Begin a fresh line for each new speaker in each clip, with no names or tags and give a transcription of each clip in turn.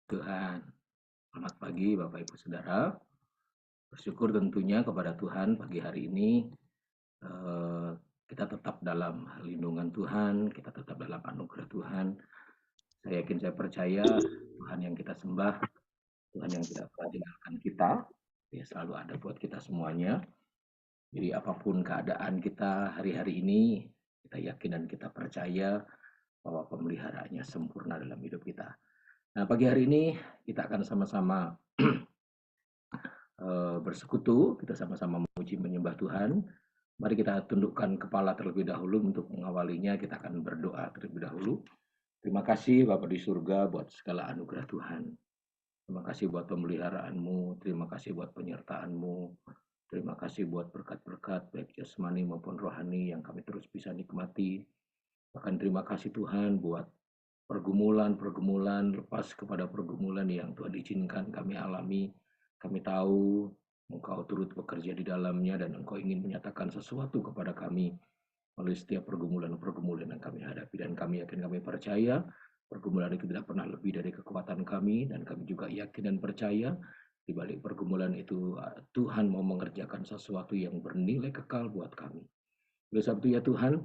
Tuhan. Selamat pagi Bapak Ibu Saudara. Bersyukur tentunya kepada Tuhan pagi hari ini kita tetap dalam lindungan Tuhan, kita tetap dalam anugerah Tuhan. Saya yakin, saya percaya Tuhan yang kita sembah, Tuhan yang tidak pernah tinggalkan kita, Dia selalu ada buat kita semuanya. Jadi apapun keadaan kita hari-hari ini, kita yakin dan kita percaya bahwa pemeliharaannya sempurna dalam hidup kita. Nah, pagi hari ini kita akan sama-sama bersekutu, kita sama-sama memuji menyembah Tuhan. Mari kita tundukkan kepala terlebih dahulu untuk mengawalinya. Kita akan berdoa terlebih dahulu. Terima kasih Bapa di surga buat segala anugerah Tuhan. Terima kasih buat pemeliharaanmu, terima kasih buat penyertaanmu, terima kasih buat berkat-berkat baik jasmani maupun rohani yang kami terus bisa nikmati. Bahkan terima kasih Tuhan buat pergumulan lepas kepada pergumulan yang Tuhan izinkan kami alami. Kami tahu Engkau turut bekerja di dalamnya dan Engkau ingin menyatakan sesuatu kepada kami oleh setiap pergumulan-pergumulan yang kami hadapi. Dan kami yakin, kami percaya pergumulan itu tidak pernah lebih dari kekuatan kami, dan kami juga yakin dan percaya di balik pergumulan itu Tuhan mau mengerjakan sesuatu yang bernilai kekal buat kami. Oleh sebab itu ya Tuhan,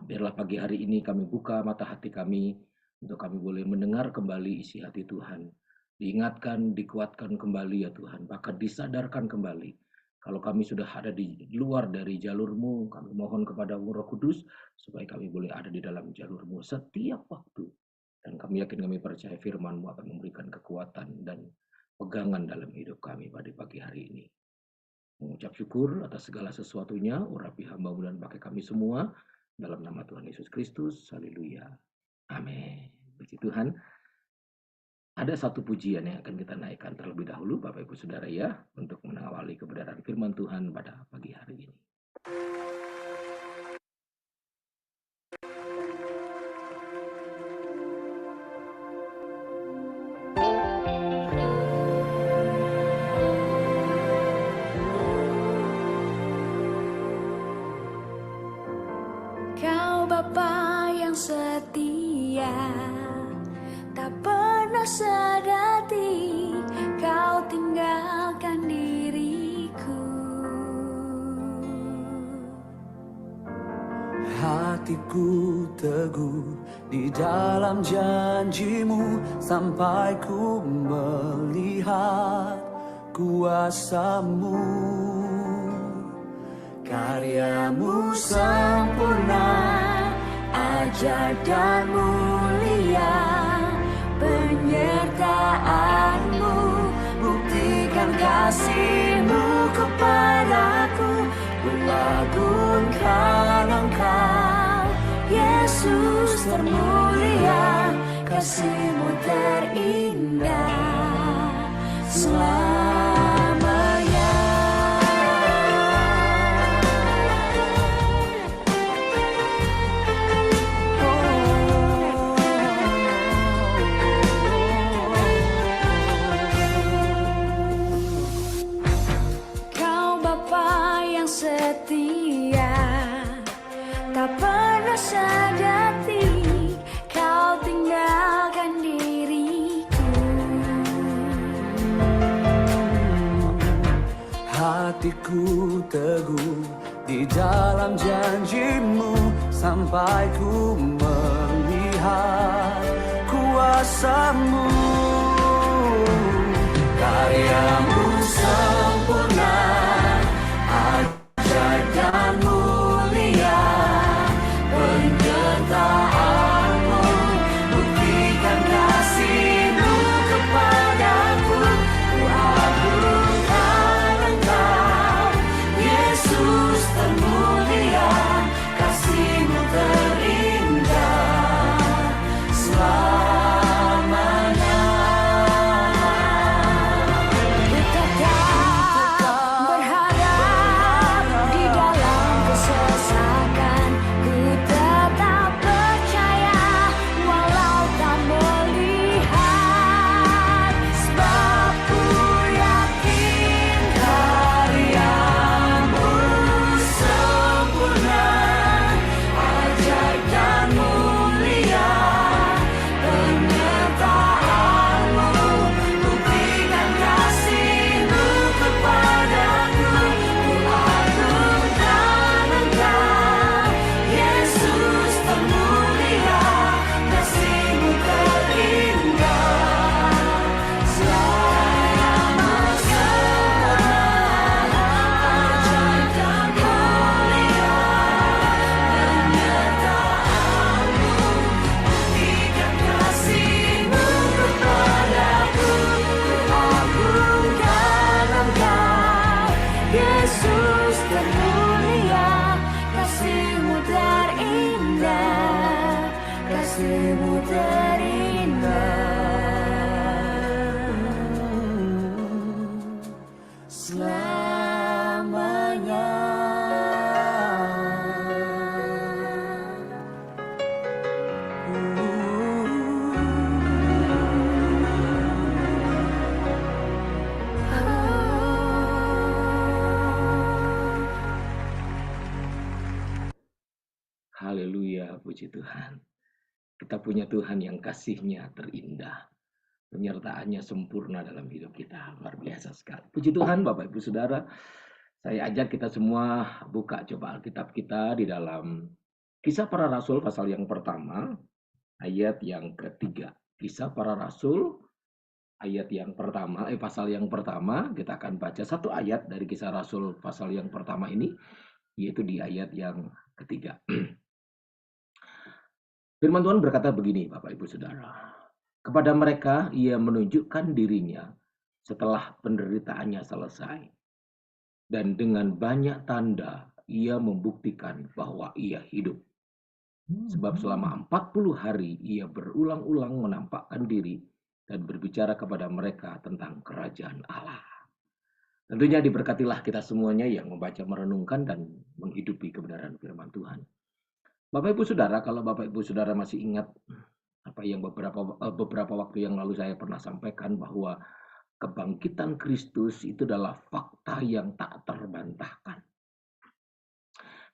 biarlah pagi hari ini kami buka mata hati kami untuk kami boleh mendengar kembali isi hati Tuhan. Diingatkan, dikuatkan kembali ya Tuhan, bahkan disadarkan kembali. Kalau kami sudah ada di luar dari jalur-Mu, kami mohon kepada Roh Kudus supaya kami boleh ada di dalam jalur-Mu setiap waktu. Dan kami yakin, kami percaya firman-Mu akan memberikan kekuatan dan pegangan dalam hidup kami pada pagi hari ini. Mengucap syukur atas segala sesuatunya, urapi hamba-Mu dan pakai kami semua, dalam nama Tuhan Yesus Kristus, haleluya, amin. Puji Tuhan. Ada satu pujian yang akan kita naikkan terlebih dahulu, Bapak Ibu Saudara ya, untuk mengawali kebenaran firman Tuhan pada pagi hari ini.
Kau Bapa yang setia, tak pernah sedati Kau tinggalkan diriku.
Hatiku teguh di dalam janji-Mu sampai ku melihat kuasa-Mu. Karya-Mu sempurna, ajaib dan mulia. Penyertaan-Mu buktikan kasih-Mu kepadaku. Mengagungkan Engkau, Yesus termulia. Kasih-Mu terindah selamanya.
Setia, tak pernah sedati Kau tinggalkan diriku.
Hatiku teguh di dalam janji-Mu sampai ku melihat kuasa-Mu. Karya-Mu sempurna, ajaib dan mulia. Penyertaan-Mu buktikan kasih-Mu kepadaku. Ku agungkan Engkau, Yesus termulia. Kasih-Mu terindah selamanya.
Puji Tuhan. Kita punya Tuhan yang kasih-Nya terindah. Penyertaannya sempurna dalam hidup kita. Luar biasa sekali. Puji Tuhan Bapak Ibu Saudara. Saya ajak kita semua buka coba Alkitab kita di dalam Kisah Para Rasul pasal yang pertama, ayat yang ketiga. Kisah Para Rasul ayat yang pertama, pasal yang pertama, kita akan baca satu ayat dari Kisah Rasul pasal yang pertama ini, yaitu di ayat yang ketiga. Firman Tuhan berkata begini, Bapak Ibu Saudara. Kepada mereka ia menunjukkan dirinya setelah penderitaannya selesai. Dan dengan banyak tanda ia membuktikan bahwa ia hidup. Sebab selama 40 hari ia berulang-ulang menampakkan diri dan berbicara kepada mereka tentang kerajaan Allah. Tentunya diberkatilah kita semuanya yang membaca, merenungkan, dan menghidupi kebenaran firman Tuhan. Bapak Ibu Saudara, kalau Bapak Ibu Saudara masih ingat apa yang beberapa waktu yang lalu saya pernah sampaikan, bahwa kebangkitan Kristus itu adalah fakta yang tak terbantahkan.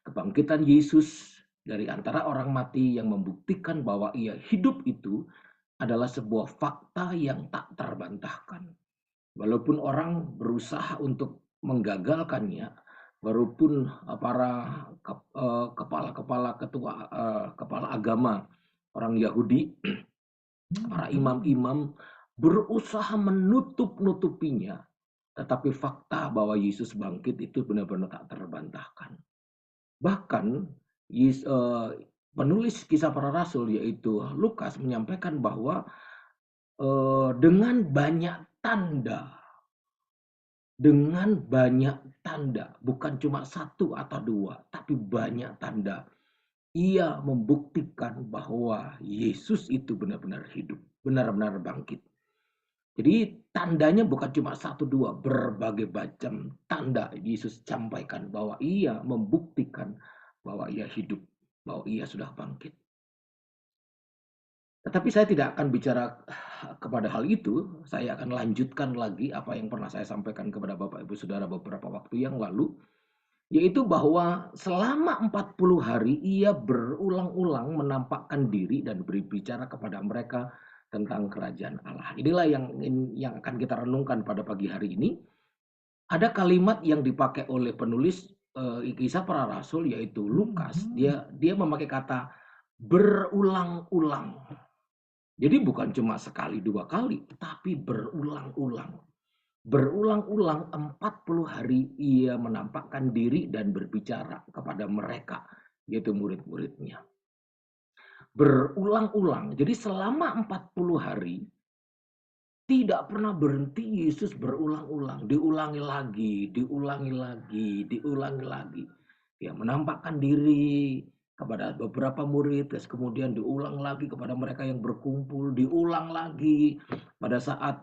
Kebangkitan Yesus dari antara orang mati yang membuktikan bahwa ia hidup itu adalah sebuah fakta yang tak terbantahkan. Walaupun orang berusaha untuk menggagalkannya, walaupun para kepala agama orang Yahudi, para imam-imam berusaha menutup-nutupinya, tetapi fakta bahwa Yesus bangkit itu benar-benar tak terbantahkan. Bahkan penulis Kisah Para Rasul yaitu Lukas menyampaikan bahwa dengan banyak tanda, bukan cuma satu atau dua, tapi banyak tanda, ia membuktikan bahwa Yesus itu benar-benar hidup, benar-benar bangkit. Jadi tandanya bukan cuma satu dua, berbagai macam tanda Yesus sampaikan bahwa ia membuktikan bahwa ia hidup, bahwa ia sudah bangkit. Tetapi saya tidak akan bicara kepada hal itu. Saya akan lanjutkan lagi apa yang pernah saya sampaikan kepada Bapak Ibu Saudara beberapa waktu yang lalu. Yaitu bahwa selama 40 hari ia berulang-ulang menampakkan diri dan berbicara kepada mereka tentang kerajaan Allah. Inilah yang akan kita renungkan pada pagi hari ini. Ada kalimat yang dipakai oleh penulis Kisah Para Rasul yaitu Lukas. Dia memakai kata berulang-ulang. Jadi bukan cuma sekali dua kali, tapi berulang-ulang. Berulang-ulang 40 hari ia menampakkan diri dan berbicara kepada mereka, yaitu murid-muridnya. Berulang-ulang. Jadi selama 40 hari tidak pernah berhenti Yesus berulang-ulang. Diulangi lagi. Dia menampakkan diri kepada beberapa murid, terus kemudian diulang lagi kepada mereka yang berkumpul, diulang lagi pada saat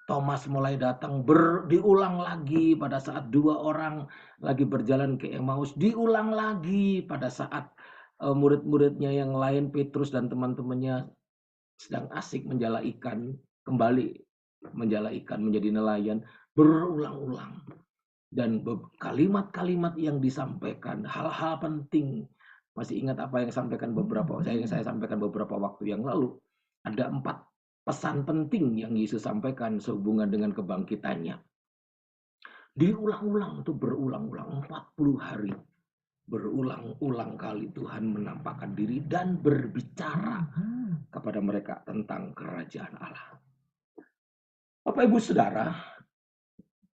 Thomas mulai datang, diulang lagi pada saat dua orang lagi berjalan ke Emmaus, diulang lagi pada saat murid-muridnya yang lain, Petrus dan teman-temannya sedang asik menjala ikan, kembali menjala ikan menjadi nelayan, berulang-ulang. Dan kalimat-kalimat yang disampaikan, hal-hal penting. Masih ingat apa yang saya sampaikan beberapa waktu yang lalu. Ada 4 pesan penting yang Yesus sampaikan sehubungan dengan kebangkitannya. Diulang-ulang, itu berulang-ulang 40 hari. Berulang-ulang kali Tuhan menampakkan diri dan berbicara kepada mereka tentang kerajaan Allah. Bapak Ibu Saudara,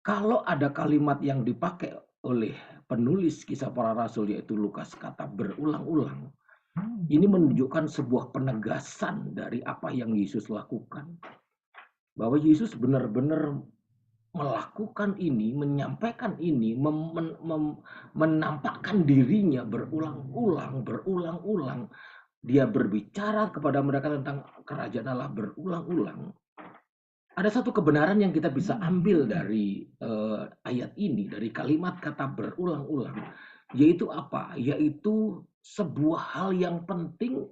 kalau ada kalimat yang dipakai oleh penulis Kisah Para Rasul yaitu Lukas, kata berulang-ulang, ini menunjukkan sebuah penegasan dari apa yang Yesus lakukan. Bahwa Yesus benar-benar melakukan ini, menyampaikan ini, menampakkan dirinya berulang-ulang. Dia berbicara kepada mereka tentang kerajaan Allah berulang-ulang. Ada satu kebenaran yang kita bisa ambil dari ayat ini, dari kalimat kata berulang-ulang. Yaitu apa? Yaitu sebuah hal yang penting,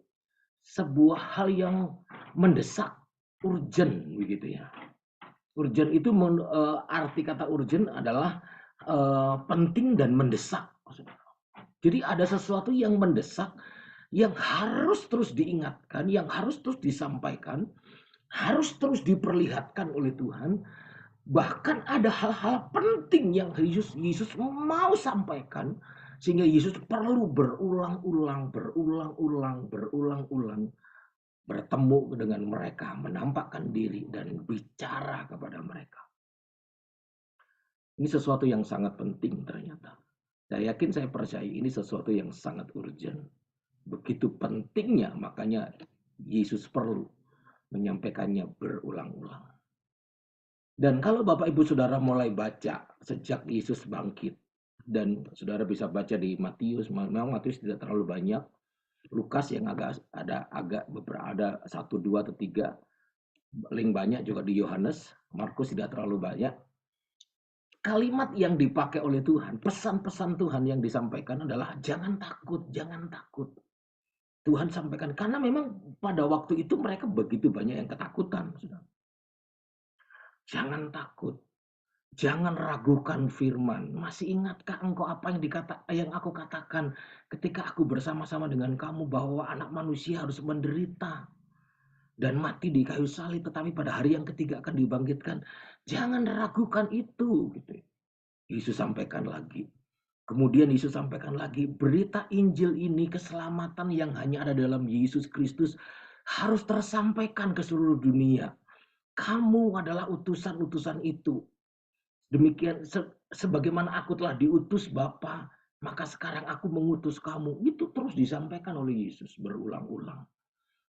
sebuah hal yang mendesak, urgent begitu ya. Urgent itu arti kata urgent adalah penting dan mendesak. Jadi ada sesuatu yang mendesak, yang harus terus diingatkan, yang harus terus disampaikan, harus terus diperlihatkan oleh Tuhan. Bahkan ada hal-hal penting yang Yesus mau sampaikan, sehingga Yesus perlu berulang-ulang bertemu dengan mereka, menampakkan diri dan bicara kepada mereka. Ini sesuatu yang sangat penting ternyata. Saya yakin, saya percaya ini sesuatu yang sangat urgent. Begitu pentingnya, makanya Yesus perlu menyampaikannya berulang-ulang. Dan kalau Bapak Ibu Saudara mulai baca sejak Yesus bangkit, dan saudara bisa baca di Matius, memang Matius tidak terlalu banyak, Lukas yang agak beberapa, ada 1, 2 atau 3, paling banyak juga di Yohanes, Markus tidak terlalu banyak. Kalimat yang dipakai oleh Tuhan, pesan-pesan Tuhan yang disampaikan adalah jangan takut, jangan takut. Tuhan sampaikan, karena memang pada waktu itu mereka begitu banyak yang ketakutan. Jangan takut. Jangan ragukan firman. Masih ingatkah engkau apa yang aku katakan ketika aku bersama-sama dengan kamu, bahwa anak manusia harus menderita dan mati di kayu salib, tetapi pada hari yang ketiga akan dibangkitkan. Jangan ragukan itu. Gitu. Yesus sampaikan lagi. Kemudian Yesus sampaikan lagi, berita Injil ini, keselamatan yang hanya ada dalam Yesus Kristus, harus tersampaikan ke seluruh dunia. Kamu adalah utusan-utusan itu. Demikian sebagaimana aku telah diutus Bapa, maka sekarang aku mengutus kamu. Itu terus disampaikan oleh Yesus berulang-ulang.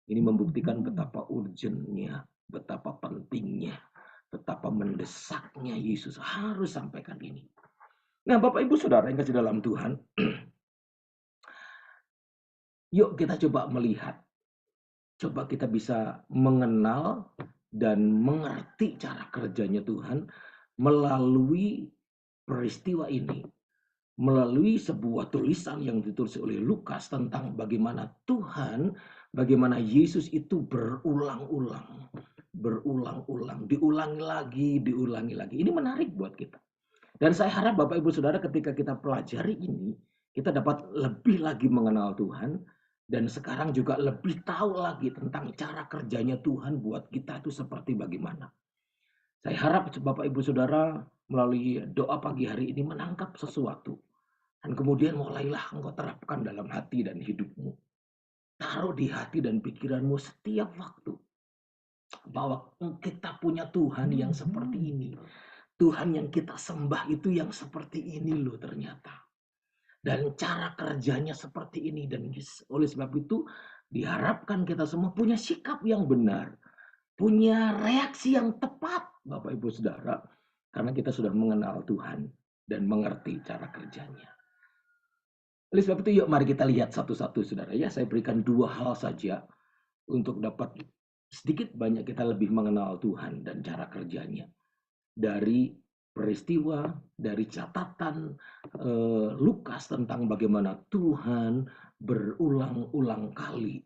Ini membuktikan betapa urgentnya, betapa pentingnya, betapa mendesaknya Yesus harus sampaikan ini. Nah, Bapak Ibu Saudara yang kasih dalam Tuhan, yuk kita coba melihat, coba kita bisa mengenal dan mengerti cara kerjanya Tuhan melalui peristiwa ini, melalui sebuah tulisan yang ditulis oleh Lukas tentang bagaimana Tuhan, bagaimana Yesus itu berulang-ulang, diulangi lagi. Ini menarik buat kita. Dan saya harap Bapak Ibu Saudara ketika kita pelajari ini, kita dapat lebih lagi mengenal Tuhan, dan sekarang juga lebih tahu lagi tentang cara kerjanya Tuhan buat kita itu seperti bagaimana. Saya harap Bapak Ibu Saudara melalui doa pagi hari ini menangkap sesuatu. Dan kemudian mulailah engkau terapkan dalam hati dan hidupmu. Taruh di hati dan pikiranmu setiap waktu. Bahwa kita punya Tuhan yang seperti ini. Tuhan yang kita sembah itu yang seperti ini loh ternyata. Dan cara kerjanya seperti ini. Dan oleh sebab itu diharapkan kita semua punya sikap yang benar. Punya reaksi yang tepat Bapak Ibu Saudara. Karena kita sudah mengenal Tuhan dan mengerti cara kerjanya. Oleh sebab itu yuk mari kita lihat satu-satu saudara ya. Saya berikan 2 hal saja untuk dapat sedikit banyak kita lebih mengenal Tuhan dan cara kerjanya. Dari peristiwa, dari catatan Lukas tentang bagaimana Tuhan berulang-ulang kali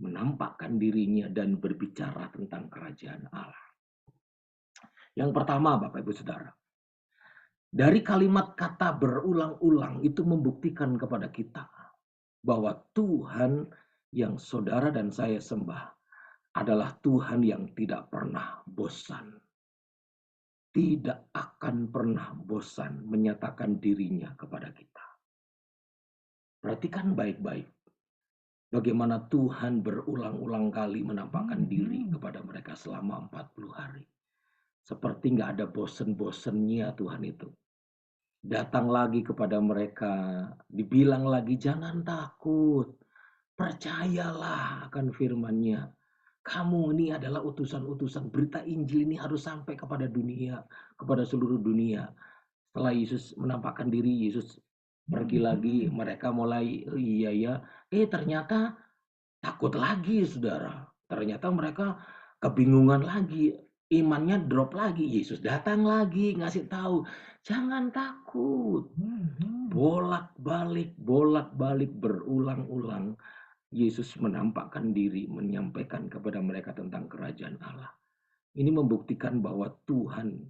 menampakkan dirinya dan berbicara tentang kerajaan Allah. Yang pertama Bapak Ibu Saudara, dari kalimat kata berulang-ulang itu membuktikan kepada kita bahwa Tuhan yang saudara dan saya sembah adalah Tuhan yang tidak pernah bosan. Tidak akan pernah bosan menyatakan dirinya kepada kita. Perhatikan baik-baik. Bagaimana Tuhan berulang-ulang kali menampakkan diri kepada mereka selama 40 hari. Seperti nggak ada bosen-bosennya Tuhan itu. Datang lagi kepada mereka, dibilang lagi jangan takut, percayalah akan firman-Nya. Kamu ini adalah utusan-utusan, berita Injil ini harus sampai kepada dunia, kepada seluruh dunia. Setelah Yesus menampakkan diri, Yesus pergi lagi, mereka mulai iya ya, ternyata takut lagi saudara. Ternyata mereka kebingungan lagi, imannya drop lagi. Yesus datang lagi ngasih tahu, jangan takut. Bolak-balik berulang-ulang. Yesus menampakkan diri, menyampaikan kepada mereka tentang kerajaan Allah. Ini membuktikan bahwa Tuhan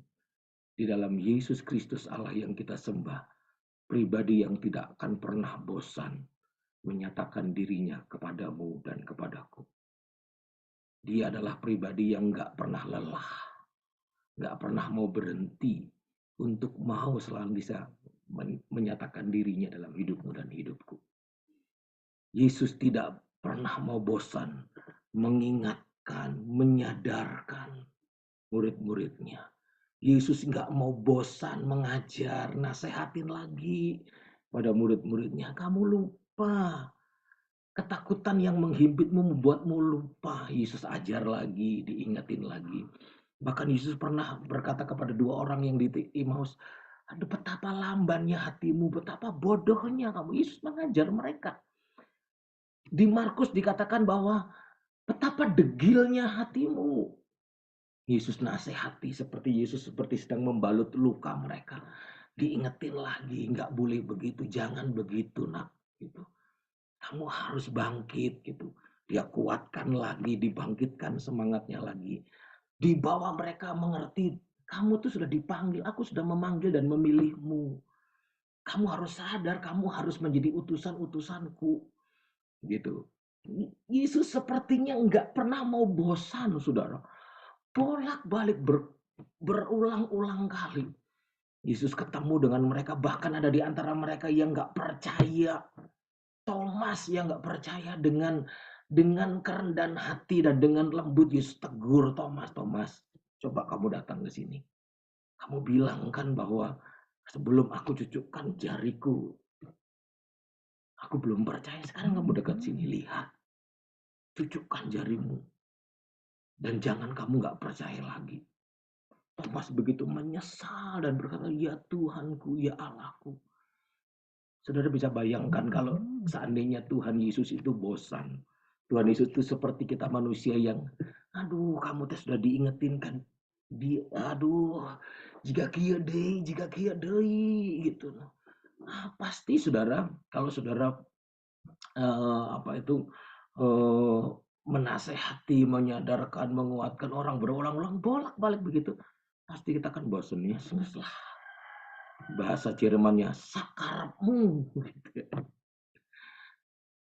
di dalam Yesus Kristus Allah yang kita sembah pribadi yang tidak akan pernah bosan menyatakan dirinya kepadamu dan kepadaku. Dia adalah pribadi yang nggak pernah lelah, nggak pernah mau berhenti untuk mau selalu bisa menyatakan dirinya dalam hidupmu dan hidupku. Yesus tidak pernah mau bosan mengingatkan, menyadarkan murid-muridnya. Yesus nggak mau bosan mengajar, nasehatin lagi pada murid-muridnya. Kamu lupa. Ketakutan yang menghimpitmu membuatmu lupa. Yesus ajar lagi, diingatin lagi. Bahkan Yesus pernah berkata kepada dua orang yang di Emmaus, aduh betapa lambannya hatimu, betapa bodohnya kamu. Yesus mengajar mereka. Di Markus dikatakan bahwa betapa degilnya hatimu. Yesus nasihati seperti Yesus seperti sedang membalut luka mereka. Diingetin lagi, nggak boleh begitu, jangan begitu nak. Gitu. Kamu harus bangkit gitu. Dia kuatkan lagi, dibangkitkan semangatnya lagi. Dibawa mereka mengerti, kamu tuh sudah dipanggil, aku sudah memanggil dan memilihmu. Kamu harus sadar, kamu harus menjadi utusan-utusanku. Gitu. Yesus sepertinya nggak pernah mau bosan, saudara. Bolak-balik berulang-ulang kali. Yesus ketemu dengan mereka, bahkan ada di antara mereka yang nggak percaya. Thomas yang nggak percaya dengan kerendahan hati dan dengan lembut Yesus tegur Thomas, Thomas, coba kamu datang ke sini. Kamu bilang kan bahwa sebelum aku cucukkan jariku, aku belum percaya. Sekarang kamu dekat sini, lihat, cucukkan jarimu. Dan jangan kamu nggak percaya lagi. Thomas begitu menyesal dan berkata, ya Tuhanku, ya Allahku. Saudara bisa bayangkan kalau seandainya Tuhan Yesus itu bosan. Tuhan Yesus itu seperti kita manusia yang, aduh kamu sudah diingetin kan. Aduh, jika kia dei gitu. Nah, pasti saudara, kalau saudara menasehati, menyadarkan, menguatkan orang berulang-ulang bolak-balik begitu, pasti kita kan bosan ya. Bahasa Jermannya sakarapmu. Gitu.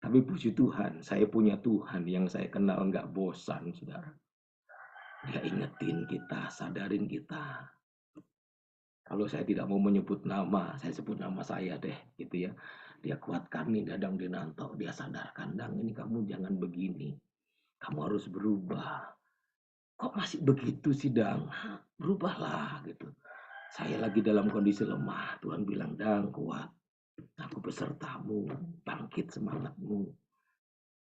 Tapi puji Tuhan, saya punya Tuhan yang saya kenal nggak bosan, saudara. Dia ingetin kita, sadarin kita. Kalau saya tidak mau menyebut nama, saya sebut nama saya deh, gitu ya. Dia kuatkan nih Dadang Dinanto, dia sadarkan, Dang ini kamu jangan begini. Kamu harus berubah. Kok masih begitu sih Dang? Berubahlah gitu. Saya lagi dalam kondisi lemah, Tuhan bilang, Dang kuat. Aku besertamu, bangkit semangatmu.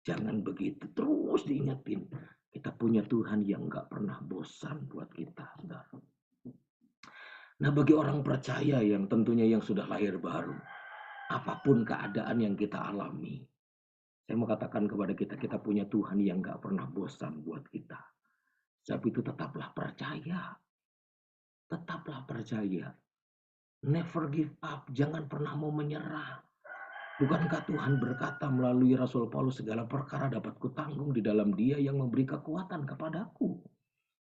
Jangan begitu, terus diingetin. Kita punya Tuhan yang gak pernah bosan buat kita, saudara. Nah bagi orang percaya yang tentunya yang sudah lahir baru, apapun keadaan yang kita alami, saya mau katakan kepada kita, kita punya Tuhan yang gak pernah bosan buat kita. Sebab itu tetaplah percaya. Tetaplah percaya. Never give up, jangan pernah mau menyerah. Bukankah Tuhan berkata melalui Rasul Paulus, segala perkara dapat kutanggung di dalam Dia yang memberi kekuatan kepadaku.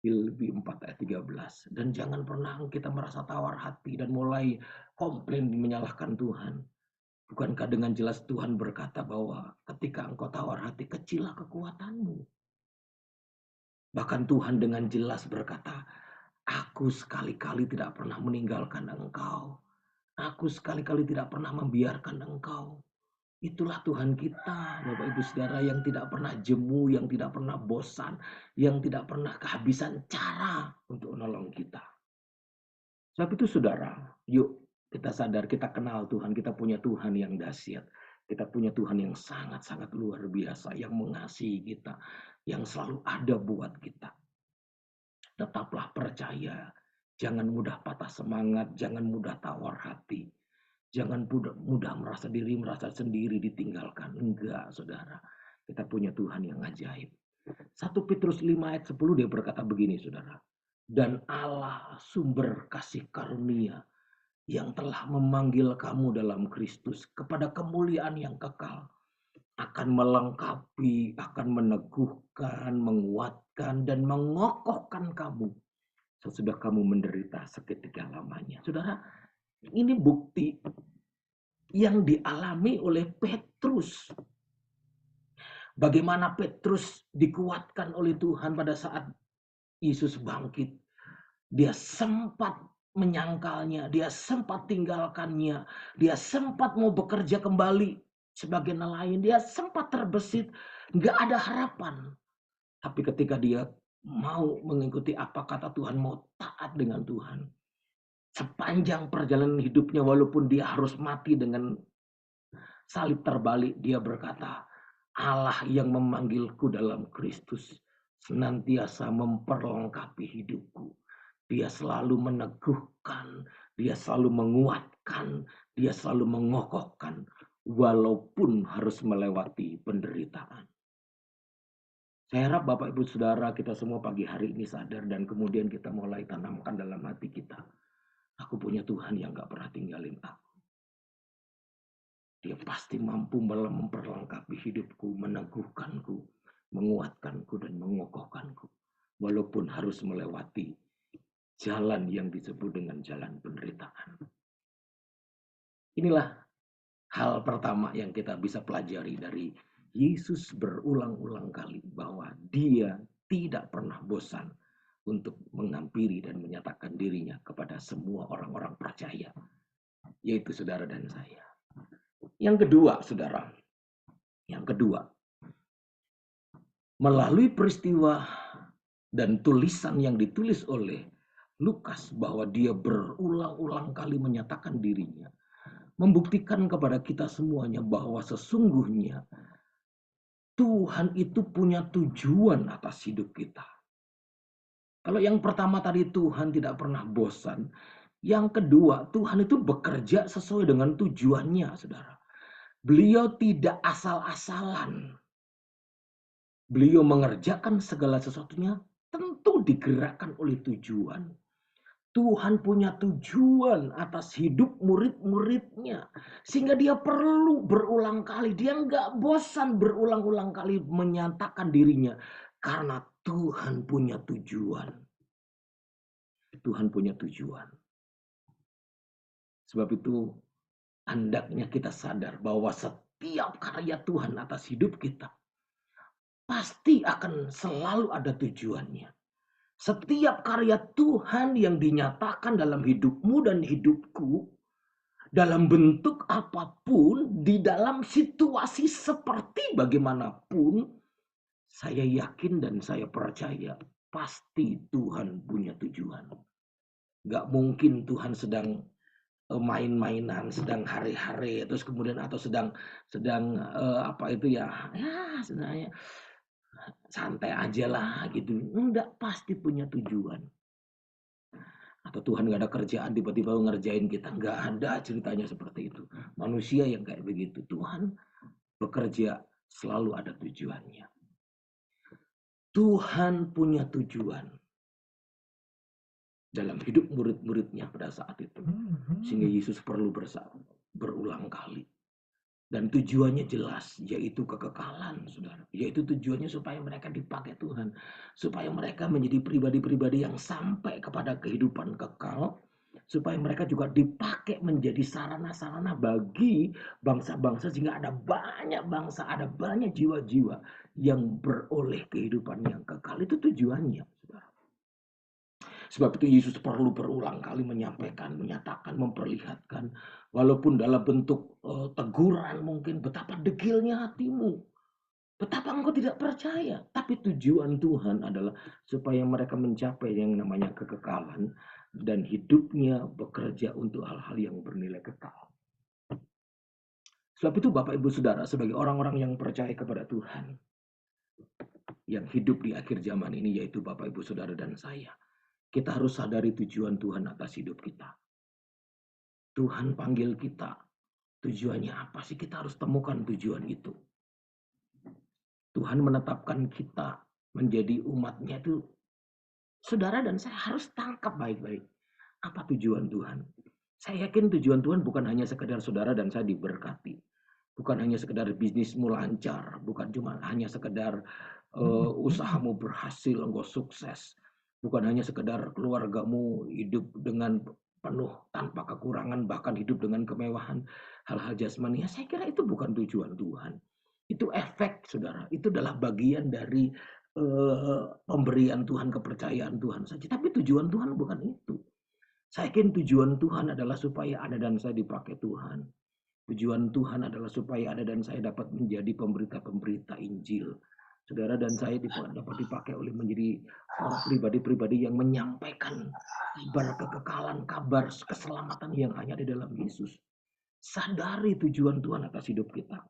Filipi 4 ayat 13. Dan jangan pernah kita merasa tawar hati dan mulai komplain menyalahkan Tuhan. Bukankah dengan jelas Tuhan berkata bahwa ketika engkau tawar hati, kecillah kekuatanmu. Bahkan Tuhan dengan jelas berkata, aku sekali-kali tidak pernah meninggalkan engkau. Aku sekali-kali tidak pernah membiarkan engkau. Itulah Tuhan kita, Bapak Ibu Saudara, yang tidak pernah jemu, yang tidak pernah bosan, yang tidak pernah kehabisan cara untuk menolong kita. Sebab itu saudara, yuk kita sadar, kita kenal Tuhan, kita punya Tuhan yang dahsyat. Kita punya Tuhan yang sangat-sangat luar biasa, yang mengasihi kita, yang selalu ada buat kita. Tetaplah percaya, jangan mudah patah semangat, jangan mudah tawar hati. Jangan mudah merasa sendiri ditinggalkan. Enggak, saudara. Kita punya Tuhan yang ajaib. 1 Petrus 5 ayat 10 dia berkata begini, saudara. Dan Allah sumber kasih karunia yang telah memanggil kamu dalam Kristus kepada kemuliaan yang kekal. Akan melengkapi, akan meneguhkan, menguatkan, dan mengokohkan kamu. Sesudah kamu menderita seketika lamanya. Saudara, ini bukti yang dialami oleh Petrus. Bagaimana Petrus dikuatkan oleh Tuhan pada saat Yesus bangkit. Dia sempat menyangkalnya, dia sempat tinggalkannya, dia sempat mau bekerja kembali sebagai nelayan, dia sempat terbesit, nggak ada harapan. Tapi ketika dia mau mengikuti apa kata Tuhan, mau taat dengan Tuhan, sepanjang perjalanan hidupnya, walaupun dia harus mati dengan salib terbalik, dia berkata, Allah yang memanggilku dalam Kristus senantiasa memperlengkapi hidupku. Dia selalu meneguhkan, dia selalu menguatkan, dia selalu mengokohkan, walaupun harus melewati penderitaan. Saya harap Bapak Ibu Saudara kita semua pagi hari ini sadar dan kemudian kita mulai tanamkan dalam hati kita. Aku punya Tuhan yang gak pernah tinggalin aku. Dia pasti mampu memperlengkapi hidupku, meneguhkanku, menguatkanku dan mengokohkanku. Walaupun harus melewati jalan yang disebut dengan jalan penderitaan. Inilah hal pertama yang kita bisa pelajari dari Yesus berulang-ulang kali bahwa dia tidak pernah bosan untuk menghampiri dan menyatakan dirinya kepada semua orang-orang percaya, yaitu saudara dan saya. Yang kedua, saudara, melalui peristiwa dan tulisan yang ditulis oleh Lukas bahwa dia berulang-ulang kali menyatakan dirinya, membuktikan kepada kita semuanya bahwa sesungguhnya Tuhan itu punya tujuan atas hidup kita. Kalau yang pertama tadi Tuhan tidak pernah bosan, yang kedua Tuhan itu bekerja sesuai dengan tujuannya, saudara. Beliau tidak asal-asalan. Beliau mengerjakan segala sesuatunya tentu digerakkan oleh tujuan. Tuhan punya tujuan atas hidup murid-muridnya. Sehingga dia perlu berulang kali. Dia nggak bosan berulang-ulang kali menyatakan dirinya. Karena Tuhan punya tujuan. Tuhan punya tujuan. Sebab itu hendaknya kita sadar bahwa setiap karya Tuhan atas hidup kita pasti akan selalu ada tujuannya. Setiap karya Tuhan yang dinyatakan dalam hidupmu dan hidupku, dalam bentuk apapun, di dalam situasi seperti bagaimanapun, saya yakin dan saya percaya pasti Tuhan punya tujuan. Gak mungkin Tuhan sedang main-mainan, sedang hari-hari, terus kemudian atau sedang apa itu ya sebenarnya santai aja lah gitu. Enggak, pasti punya tujuan. Atau Tuhan gak ada kerjaan tiba-tiba ngerjain kita. Enggak ada ceritanya seperti itu. Manusia yang kayak begitu. Tuhan bekerja selalu ada tujuannya. Tuhan punya tujuan dalam hidup murid-muridnya pada saat itu. Sehingga Yesus perlu berulang kali. Dan tujuannya jelas, yaitu kekekalan, saudara. Yaitu tujuannya supaya mereka dipakai Tuhan. Supaya mereka menjadi pribadi-pribadi yang sampai kepada kehidupan kekal. Supaya mereka juga dipakai menjadi sarana-sarana bagi bangsa-bangsa. Sehingga ada banyak bangsa, ada banyak jiwa-jiwa yang beroleh kehidupan yang kekal. Itu tujuannya, saudara. Sebab itu Yesus perlu berulang kali menyampaikan, menyatakan, memperlihatkan. Walaupun dalam bentuk teguran mungkin, betapa degilnya hatimu. Betapa engkau tidak percaya. Tapi tujuan Tuhan adalah supaya mereka mencapai yang namanya kekekalan. Dan hidupnya bekerja untuk hal-hal yang bernilai kekal. Sebab itu Bapak Ibu Saudara, sebagai orang-orang yang percaya kepada Tuhan. Yang hidup di akhir zaman ini, yaitu Bapak Ibu Saudara dan saya. Kita harus sadari tujuan Tuhan atas hidup kita. Tuhan panggil kita. Tujuannya apa sih? Kita harus temukan tujuan itu. Tuhan menetapkan kita menjadi umatnya itu. Saudara dan saya harus tangkap baik-baik. Apa tujuan Tuhan? Saya yakin tujuan Tuhan bukan hanya sekedar saudara dan saya diberkati. Bukan hanya sekedar bisnismu lancar. Bukan cuma hanya sekedar usahamu berhasil, engkau sukses. Bukan hanya sekedar keluargamu hidup dengan penuh tanpa kekurangan, bahkan hidup dengan kemewahan, hal-hal jasmani. Ya, saya kira itu bukan tujuan Tuhan. Itu efek, saudara. Itu adalah bagian dari pemberian Tuhan, kepercayaan Tuhan saja. Tapi tujuan Tuhan bukan itu. Saya yakin tujuan Tuhan adalah supaya Anda dan saya dipakai Tuhan. Tujuan Tuhan adalah supaya Anda dan saya dapat menjadi pemberita-pemberita Injil. Saudara dan saya dapat dipakai oleh menjadi orang pribadi-pribadi yang menyampaikan kabar kekekalan, kabar keselamatan yang hanya di dalam Yesus. Sadari tujuan Tuhan atas hidup kita.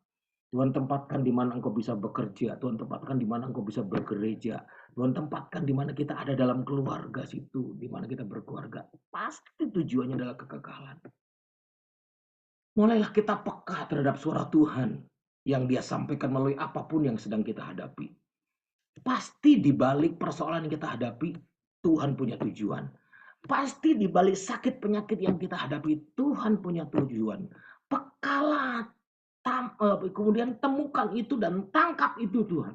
Tuhan tempatkan di mana engkau bisa bekerja. Tuhan tempatkan di mana engkau bisa bergereja. Tuhan tempatkan di mana kita ada dalam keluarga situ. Di mana kita berkeluarga. Pasti tujuannya adalah kekekalan. Mulailah kita peka terhadap suara Tuhan yang Dia sampaikan melalui apapun yang sedang kita hadapi. Pasti di balik persoalan yang kita hadapi, Tuhan punya tujuan. Pasti di balik sakit penyakit yang kita hadapi, Tuhan punya tujuan. Pekalah, kemudian temukan itu dan tangkap itu Tuhan.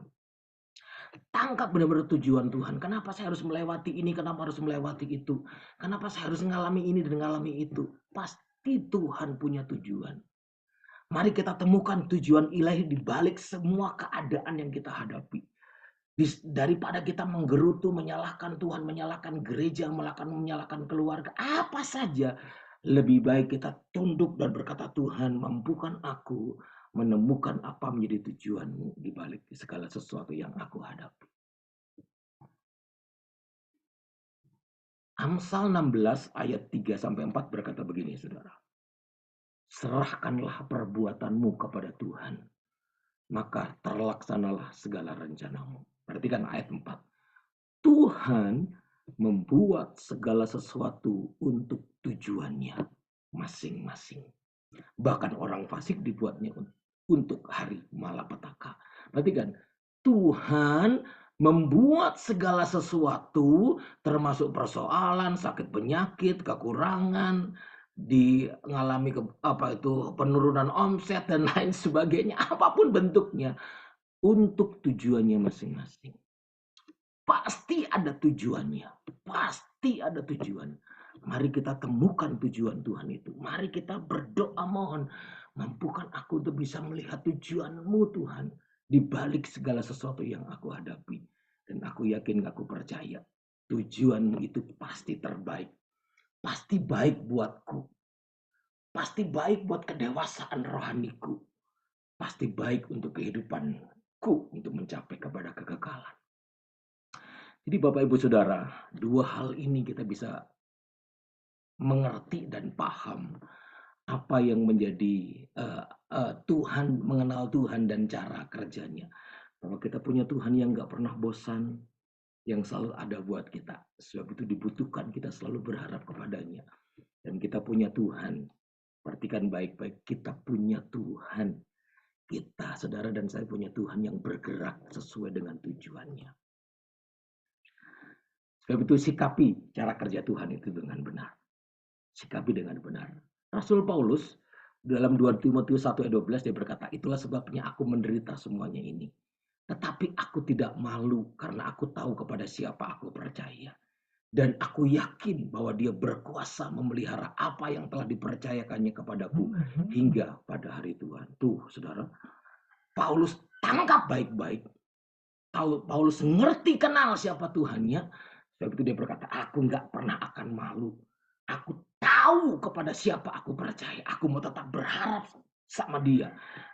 Tangkap benar-benar tujuan Tuhan. Kenapa saya harus melewati ini? Kenapa harus melewati itu? Kenapa saya harus mengalami ini dan mengalami itu? Pasti Tuhan punya tujuan. Mari kita temukan tujuan ilahi di balik semua keadaan yang kita hadapi. Daripada kita menggerutu, menyalahkan Tuhan, menyalahkan gereja, menyalahkan keluarga, apa saja. Lebih baik kita tunduk dan berkata, Tuhan, mampukan aku menemukan apa menjadi tujuanmu di balik segala sesuatu yang aku hadapi. Amsal 16 ayat 3-4 berkata begini, saudara. Serahkanlah perbuatanmu kepada Tuhan, maka terlaksanalah segala rencanamu. Perhatikan ayat 4. Tuhan membuat segala sesuatu untuk tujuannya masing-masing. Bahkan orang fasik dibuatnya untuk hari malapetaka. Perhatikan, Tuhan membuat segala sesuatu termasuk persoalan, sakit penyakit, kekurangan, mengalami penurunan omset dan lain sebagainya, apapun bentuknya, untuk tujuannya masing-masing. Pasti ada tujuannya, pasti ada tujuan. Mari kita temukan tujuan Tuhan itu. Mari kita berdoa mohon, mampukan aku untuk bisa melihat tujuanmu Tuhan di balik segala sesuatu yang aku hadapi. Dan aku yakin, aku percaya tujuanmu itu pasti terbaik. Pasti baik buatku. Pasti baik buat kedewasaan rohaniku. Pasti baik untuk kehidupanku untuk mencapai kepada kekekalan. Jadi Bapak Ibu Saudara, dua hal ini kita bisa mengerti dan paham apa yang menjadi Tuhan, mengenal Tuhan dan cara kerjanya. Bahwa kita punya Tuhan yang gak pernah bosan, yang selalu ada buat kita. Sebab itu dibutuhkan kita selalu berharap kepadanya. Dan kita punya Tuhan. Perhatikan baik-baik, kita punya Tuhan. Kita, saudara dan saya punya Tuhan yang bergerak sesuai dengan tujuannya. Sebab itu sikapi cara kerja Tuhan itu dengan benar. Sikapi dengan benar. Rasul Paulus dalam 2 Timotius 1 ayat 12 dia berkata, itulah sebabnya aku menderita semuanya ini. Tetapi aku tidak malu karena aku tahu kepada siapa aku percaya. Dan aku yakin bahwa dia berkuasa memelihara apa yang telah dipercayakannya kepadaku hingga pada hari Tuhan. Tuh saudara, Paulus tangkap baik-baik. Paulus ngerti kenal siapa Tuhannya. Sebab itu dia berkata, aku gak pernah akan malu. Aku tahu kepada siapa aku percaya. Aku mau tetap berharap sama dia.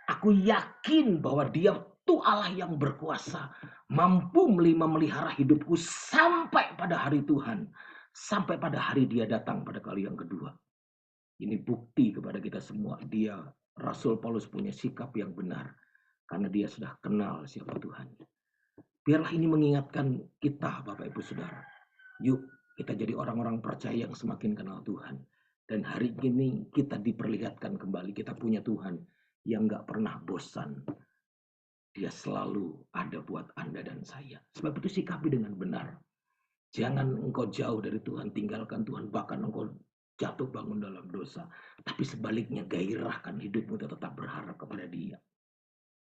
Aku yakin bahwa dia itu Allah yang berkuasa. Mampu memelihara hidupku sampai pada hari Tuhan. Sampai pada hari dia datang pada kali yang kedua. Ini bukti kepada kita semua. Dia, Rasul Paulus punya sikap yang benar. Karena dia sudah kenal siapa Tuhan. Biarlah ini mengingatkan kita Bapak Ibu Saudara. Yuk kita jadi orang-orang percaya yang semakin kenal Tuhan. Dan hari ini kita diperlihatkan kembali. Kita punya Tuhan yang gak pernah bosan. Dia selalu ada buat Anda dan saya. Sebab itu sikapi dengan benar. Jangan engkau jauh dari Tuhan. Tinggalkan Tuhan. Bahkan engkau jatuh bangun dalam dosa. Tapi sebaliknya gairahkan hidupmu tetap berharap kepada dia.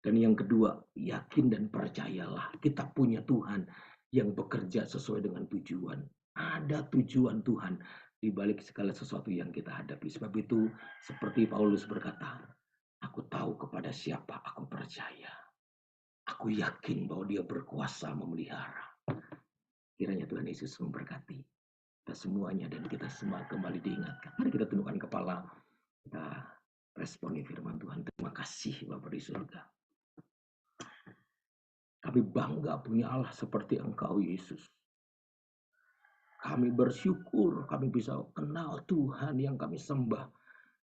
Dan yang kedua, yakin dan percayalah. Kita punya Tuhan yang bekerja sesuai dengan tujuan. Ada tujuan Tuhan di balik segala sesuatu yang kita hadapi. Sebab itu, seperti Paulus berkata, aku tahu kepada siapa aku percaya. Aku yakin bahwa dia berkuasa memelihara. Kiranya Tuhan Yesus memberkati kita semuanya dan kita semua kembali diingatkan. Mari kita tundukkan kepala, kita responi firman Tuhan. Terima kasih Bapa di surga. Kami bangga punya Allah seperti Engkau Yesus. Kami bersyukur kami bisa kenal Tuhan yang kami sembah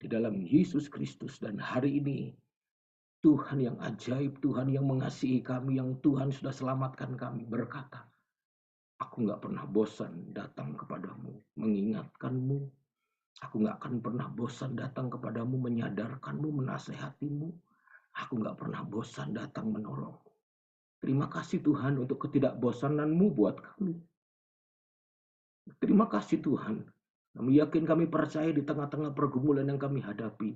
di dalam Yesus Kristus. Dan hari ini Tuhan yang ajaib, Tuhan yang mengasihi kami, yang Tuhan sudah selamatkan kami, berkata, aku gak pernah bosan datang kepadamu, mengingatkanmu. Aku gak akan pernah bosan datang kepadamu, menyadarkanmu, menasehatimu. Aku gak pernah bosan datang menolongmu. Terima kasih Tuhan untuk ketidakbosananmu buat kami. Terima kasih Tuhan. Kami yakin, kami percaya di tengah-tengah pergumulan yang kami hadapi,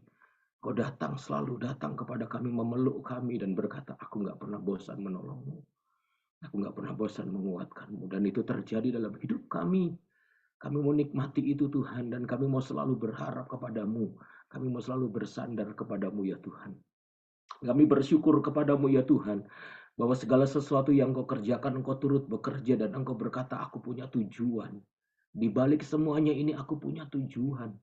Kau datang, selalu datang kepada kami, memeluk kami dan berkata, aku gak pernah bosan menolongmu. Aku gak pernah bosan menguatkanmu. Dan itu terjadi dalam hidup kami. Kami mau nikmati itu Tuhan, dan kami mau selalu berharap kepadamu. Kami mau selalu bersandar kepadamu ya Tuhan. Kami bersyukur kepadamu ya Tuhan, bahwa segala sesuatu yang Engkau kerjakan, Engkau turut bekerja dan Engkau berkata, aku punya tujuan. Di balik semuanya ini aku punya tujuan.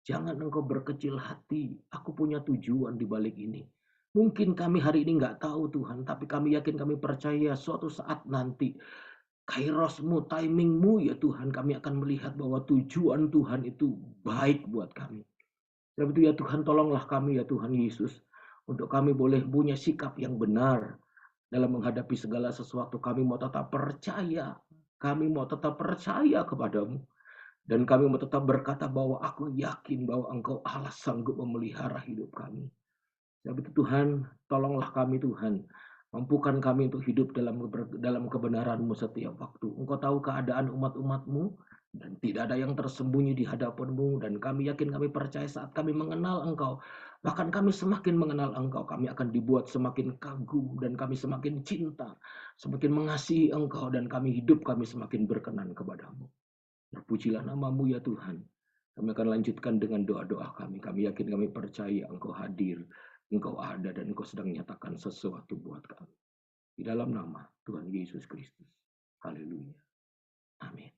Jangan engkau berkecil hati. Aku punya tujuan di balik ini. Mungkin kami hari ini nggak tahu Tuhan, tapi kami yakin, kami percaya suatu saat nanti kairosmu, timingmu ya Tuhan, kami akan melihat bahwa tujuan Tuhan itu baik buat kami. Sebab itu ya Tuhan, tolonglah kami ya Tuhan Yesus, untuk kami boleh punya sikap yang benar dalam menghadapi segala sesuatu. Kami mau tetap percaya. Kami mau tetap percaya kepadamu. Dan kami mau tetap berkata bahwa aku yakin bahwa Engkau Allah sanggup memelihara hidup kami. Sebab itu Tuhan, tolonglah kami Tuhan. Mampukan kami untuk hidup dalam kebenaran-Mu setiap waktu. Engkau tahu keadaan umat-umat-Mu. Dan tidak ada yang tersembunyi di hadapan-Mu. Dan kami yakin, kami percaya saat kami mengenal Engkau. Bahkan kami semakin mengenal Engkau. Kami akan dibuat semakin kagum. Dan kami semakin cinta. Semakin mengasihi Engkau. Dan hidup kami semakin berkenan kepada-Mu. Terpujilah nama-Mu ya Tuhan. Kami akan lanjutkan dengan doa-doa kami. Kami yakin, kami percaya Engkau hadir, Engkau ada, dan Engkau sedang menyatakan sesuatu buat kami. Di dalam nama Tuhan Yesus Kristus. Haleluya. Amin.